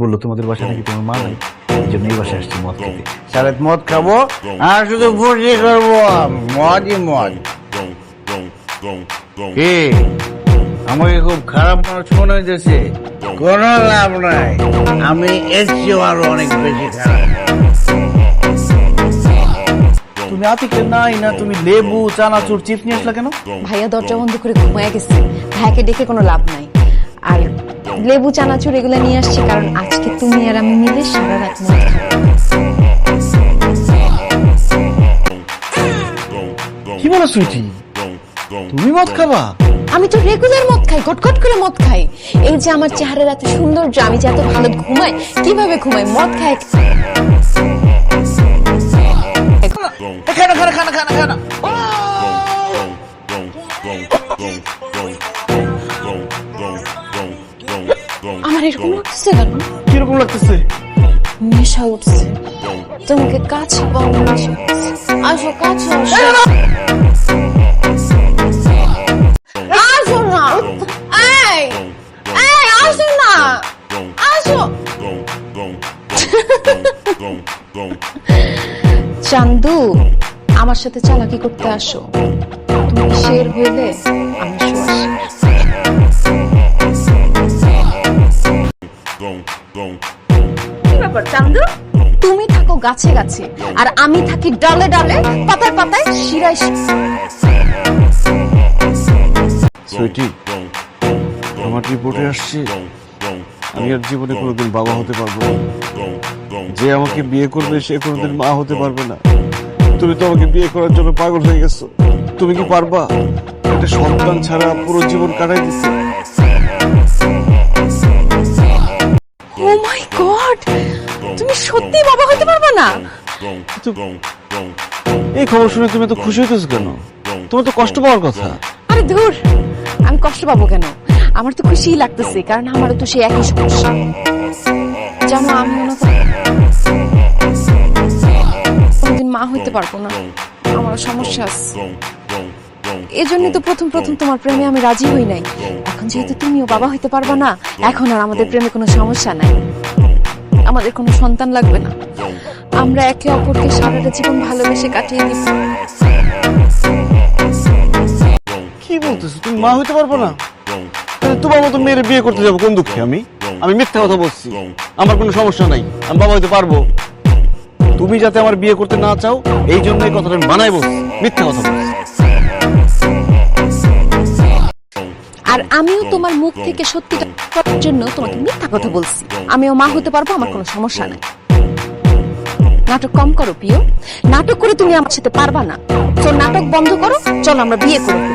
বললো তোমাদের বাসা নাকি তোমার মা নাই, এই জন্য এই বাসায় আসছি মদ খেতে। সারা মদ খাবো আর শুধু ফুর্তি করবো, মদই মদ। কি আমাকে খুব খারাপ মানুষ মনে হইতেছে? কোন লাভ নাই, আমি এর চেয়েও আরো অনেক বেশি খারাপ। তুমি আতিকের নাই না, তুমি লেবু চানাচুর চিপস নিয়ে আসলা কেন? ভাইয়া দরজা বন্ধ করে ঘুমায় গেছে, ভাইয়াকে ডেকে কোনো লাভ নাই। আর লেবু চানাচুর এগুলো নিয়ে আসছি কারণ আজকে তুমি আর আমি মিলে সারা রাত মদ খাবো। কি বলো সুইটি, তুমি মদ খাবা? আমি তো রেগুলার মদ খাই, গটগট করে মদ খাই। এই যে আমার চেহারার এত সৌন্দর্য, আমি যে এত ভালো ঘুমাই, কিভাবে ঘুমাই? মদ খাই। আমার এরকম লাগতেছে কেন? কিরকম লাগতেছে? নেশা উঠছে, তোমাকে কাছে পাবো। নেশা উঠছে। আসো কাছে আসো। আসো না, এই এই আসো না, আসো। চান্দু, আমার সাথে চালাকি করতে আসো। তুমি শের হইলে আমি শোয়াশ। কি ব্যাপার চান্দু? তুমি থাকো গাছে গাছে আর আমি থাকি ডালে ডালে, পাতায় পাতায়, শিরায়। সুইটি, আমার রিপোর্টে আসছে আমি আর জীবনে কোনোদিন বাবা হতে পারবো না। যে আমাকে বিয়ে করবে সে কোনোদিন মা হতে পারবে না। তুমি তো আমাকে বিয়ে করার জন্য পাগল হয়ে গেছো। তুমি কি পারবা একটা সন্তান ছাড়া পুরো জীবন কাটাই দিতে? ও মাই গড, তুমি সত্যি বাবা হতে পারবে না? এই খবর শুনে তুমি তো খুশি হইতেছো কেন? তোমার তো কষ্ট পাওয়ার কথা। আরে ধুর, আমি কষ্ট পাবো কেন? আমার তো খুশিই লাগতেছে, কারণ আমারও তো সেই একই সমস্যা। জানো, আমি মনে করি কোনদিন মা হইতে পারবো না, আমার সমস্যা আছে। এজন্যই তো প্রথম প্রথম তোমার প্রেমে আমি রাজি হই নাই। এখন যেহেতু তুমিও বাবা হইতে পারবা না, এখন আর আমাদের প্রেমে কোনো সমস্যা নাই। আমাদের কোনো সন্তান লাগবে না, আমরা একে অপরকে সারাটা জীবন ভালোবেসে কাটিয়ে দিব। কি বলতেছো? তুমি মা হইতে পারবো না? তোমার মতো মেয়ের বিয়ে করতে যাবো কোন দুঃখে? আমি মিথ্যা কথা বলছি? আমার কোনো সমস্যা নাই, আমি বাবা হইতে পারবো। তুমি যাতে আমার বিয়ে করতে না চাও এই জন্য এই কথাটা আমি বানাই বলছি, মিথ্যা কথা বলছি। আর আমিও তোমার মুখ থেকে সত্যিটা করার জন্য তোমাকে মিথ্যা কথা বলছি। আমিও মা হতে পারবো, আমার কোনো সমস্যা নাই। নাটক কম করো প্রিয়, নাটক করে তুমি আমার সাথে পারবা না। তো নাটক বন্ধ করো, চলো আমরা বিয়ে করবো।